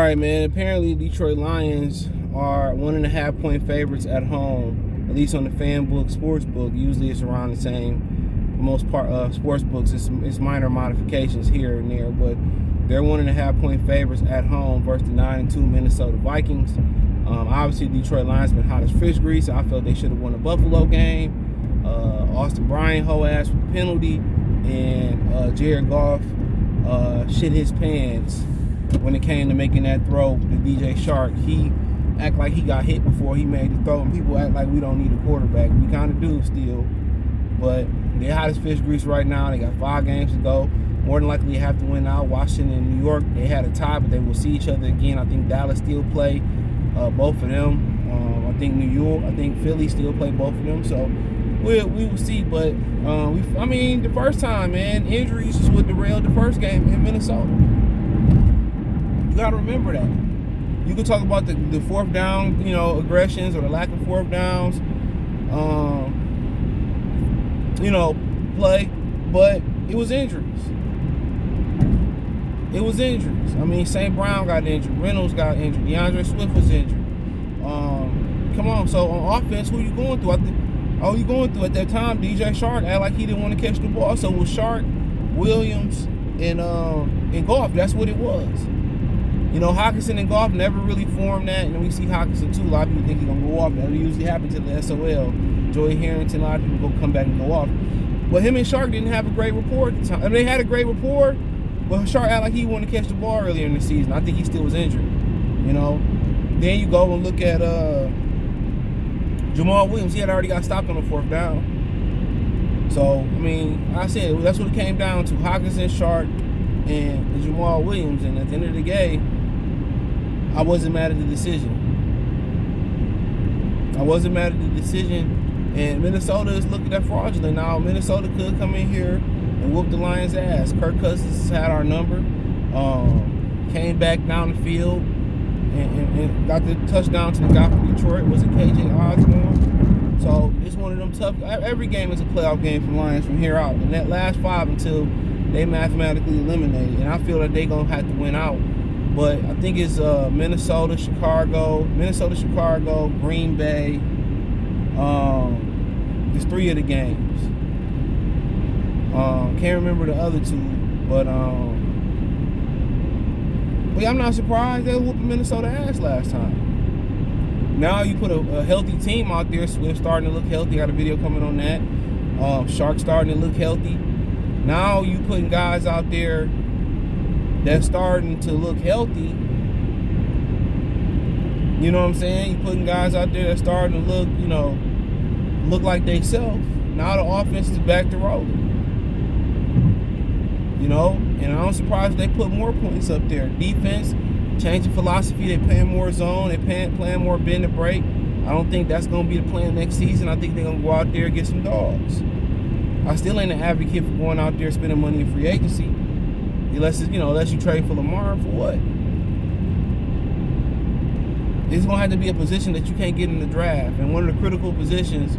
right, man. Apparently, Detroit Lions are 1.5-point favorites at home, at least on the fan book, sports book. Usually, it's around the same. For most part, sports books, it's minor modifications here and there, but they're 1.5-point favorites at home versus the 9-2 Minnesota Vikings. Obviously, Detroit Lions been hot as fish grease. I felt they should have won the Buffalo game. Austin Bryant hoe ass with a penalty, and Jared Goff shit his pants when it came to making that throw to DJ Shark. He act like he got hit before he made the throw, and people act like we don't need a quarterback. We kind of do still, but they're hot as fish grease right now. They got 5 games to go. More than likely, they have to win out. Washington and New York, they had a tie, but they will see each other again. I think Dallas still play both of them. I think Philly still play both of them. So we will see. But the first time, man, injuries is what derailed the first game in Minnesota. You got to remember that. You can talk about the fourth down, aggressions or the lack of fourth downs, play, but it was injuries. St. Brown got injured. Reynolds got injured. DeAndre Swift was injured. Come on. So on offense, who you going through? At that time, DJ Shark acted like he didn't want to catch the ball. So it was Shark, Williams, and Goff. That's what it was. Hockenson and Goff never really formed that. And we see Hockenson too. A lot of people think he's going to go off. That usually happens to the SOL. Joey Harrington, a lot of people go come back and go off. But him and Shark didn't have a great rapport at the time. They had a great rapport, but Shark acted like he wanted to catch the ball earlier in the season. I think he still was injured. Then you go and look at Jamal Williams. He had already got stopped on the fourth down. So, I said that's what it came down to. Hockenson, Shark, and Jamal Williams. And at the end of the day, I wasn't mad at the decision. And Minnesota is looking at fraudulent. Now, Minnesota could come in here and whoop the Lions' ass. Kirk Cousins had our number. Came back down the field and got the touchdown to the guy from Detroit. Was it KJ Osborne? So it's one of them tough. Every game is a playoff game for the Lions from here out. And that last 5 until they mathematically eliminated. And I feel that they're going to have to win out. But I think it's Minnesota, Chicago, Green Bay. It's 3 of the games. Can't remember the other 2, but I'm not surprised they whooped Minnesota ass last time. Now you put a healthy team out there. Swift starting to look healthy. Got a video coming on that. Shark starting to look healthy. Now you putting guys out there that's starting to look healthy. You know what I'm saying? You putting guys out there that's starting to look like they self. Now the offense is back to rolling. And I'm surprised they put more points up there. Defense, changing philosophy. They're playing more zone. They're playing more bend and break. I don't think that's going to be the plan next season. I think they're going to go out there and get some dogs. I still ain't an advocate for going out there spending money in free agency. Unless you trade for Lamar, for what? It's going to have to be a position that you can't get in the draft. And one of the critical positions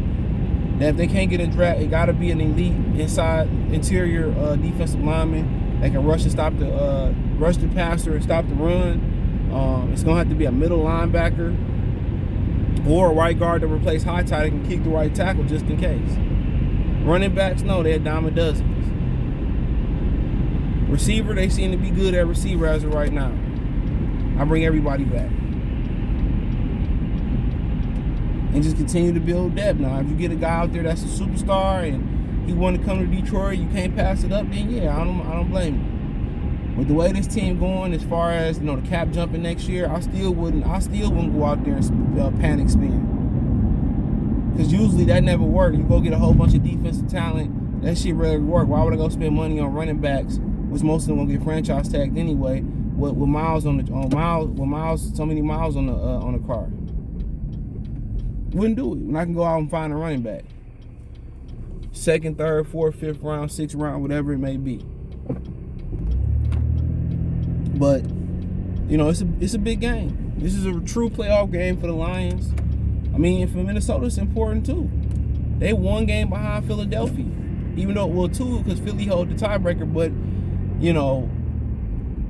that if they can't get in the draft, it got to be an elite interior defensive lineman that can rush the passer and stop the run. It's going to have to be a middle linebacker or a right guard to replace High Tide that can kick the right tackle just in case. Running backs, no, they're a dime a dozen. Receiver, they seem to be good at receiver as of right now. I bring everybody back. And just continue to build depth. Now, if you get a guy out there that's a superstar and he want to come to Detroit, you can't pass it up, then yeah, I don't blame you. With the way this team going, as far as the cap jumping next year, I still wouldn't go out there and panic spin. Because usually that never works. You go get a whole bunch of defensive talent, that shit rarely work. Why would I go spend money on running backs, which most of them gonna get franchise tagged anyway, with so many miles on the car? Wouldn't do it when I can go out and find a running back. 2nd, 3rd, 4th, 5th round, 6th round, whatever it may be. But, it's a big game. This is a true playoff game for the Lions. For Minnesota, it's important too. They 1 game behind Philadelphia. Even though, 2, because Philly hold the tiebreaker. But,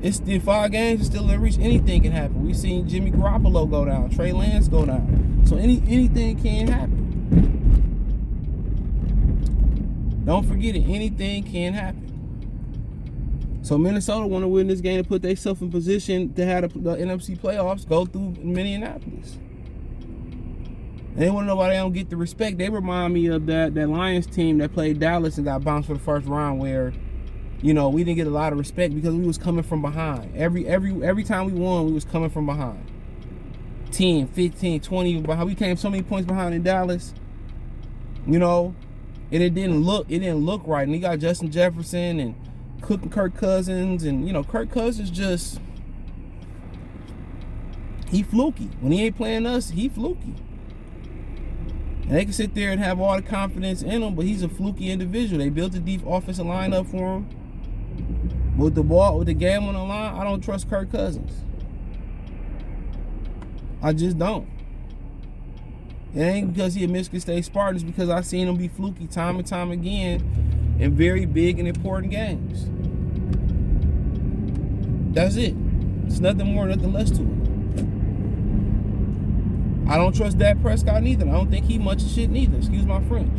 It's in 5 games, it's still in reach. Anything can happen. We've seen Jimmy Garoppolo go down, Trey Lance go down. So anything can happen. Don't forget it. Anything can happen. So Minnesota want to win this game to put themselves in position to have the NFC playoffs go through Minneapolis. And they want to know why they don't get the respect. They remind me of that Lions team that played Dallas and got bounced for the first round, where, you know, we didn't get a lot of respect because we was coming from behind. Every time we won, we was coming from behind. 10, 15, 20 behind. We came so many points behind in Dallas. You know, and it didn't look right. And you got Justin Jefferson and Kirk Cousins, and you know, Kirk Cousins just, he fluky. When he ain't playing us, he fluky. And they can sit there and have all the confidence in him, but he's a fluky individual. They built a deep offensive line up for him. With the game on the line, I don't trust Kirk Cousins. I just don't. It ain't because he a Michigan State Spartan. It's because I've seen him be fluky time and time again in very big and important games. That's it. It's nothing more, nothing less to it. I don't trust Dak Prescott neither. I don't think he much of shit neither. Excuse my French.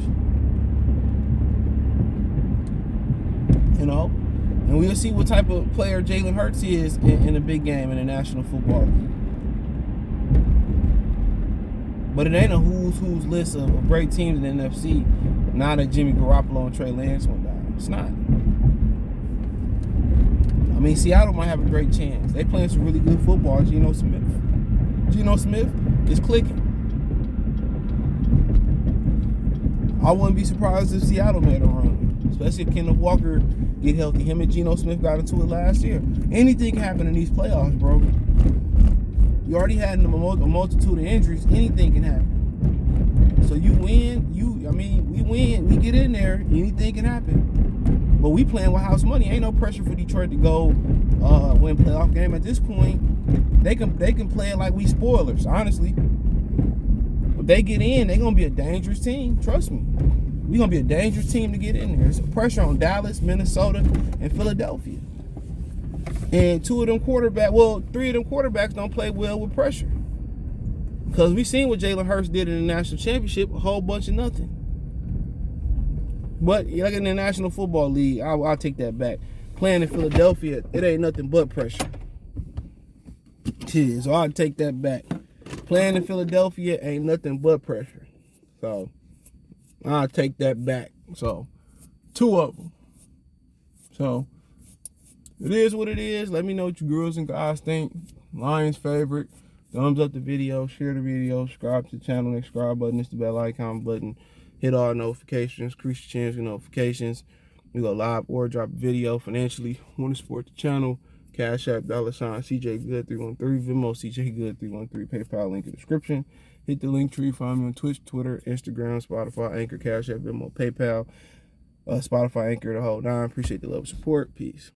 You know? And we'll see what type of player Jalen Hurts is in a big game in the National Football League. But it ain't a who's list of great teams in the NFC now that Jimmy Garoppolo and Trey Lance went down. It's not. I mean, Seattle might have a great chance. They playing some really good football. Geno Smith is clicking. I wouldn't be surprised if Seattle made a run, especially if Kenneth Walker get healthy. Him and Geno Smith got into it last year. Anything can happen in these playoffs, bro. You already had a multitude of injuries. Anything can happen. So you win. We win. We get in there. Anything can happen. But we playing with house money. Ain't no pressure for Detroit to go win playoff game. At this point, they can play it like we spoilers, honestly. If they get in, they're going to be a dangerous team. Trust me. We're going to be a dangerous team to get in there. There's pressure on Dallas, Minnesota, and Philadelphia. And three of them quarterbacks don't play well with pressure. Because we seen what Jalen Hurts did in the national championship, a whole bunch of nothing. But like in the National Football League, I'll take that back. Playing in Philadelphia, it ain't nothing but pressure. So I'll take that back. Playing in Philadelphia ain't nothing but pressure. So I'll take that back. So 2 of them. So it is what it is. Let me know what you girls and guys think. Lions favorite. Thumbs up the video. Share the video. Subscribe to the channel. The subscribe button is the bell icon button. Hit all notifications. Increase your chance for notifications. We go live or drop a video financially. Want to support the channel? Cash App, $, CJ Good 313, Venmo, CJ Good 313, PayPal link in the description. Hit the link tree. Find me on Twitch, Twitter, Instagram, Spotify, Anchor, Cash App, Venmo, PayPal, Spotify, Anchor, the whole 9. Appreciate the love and support. Peace.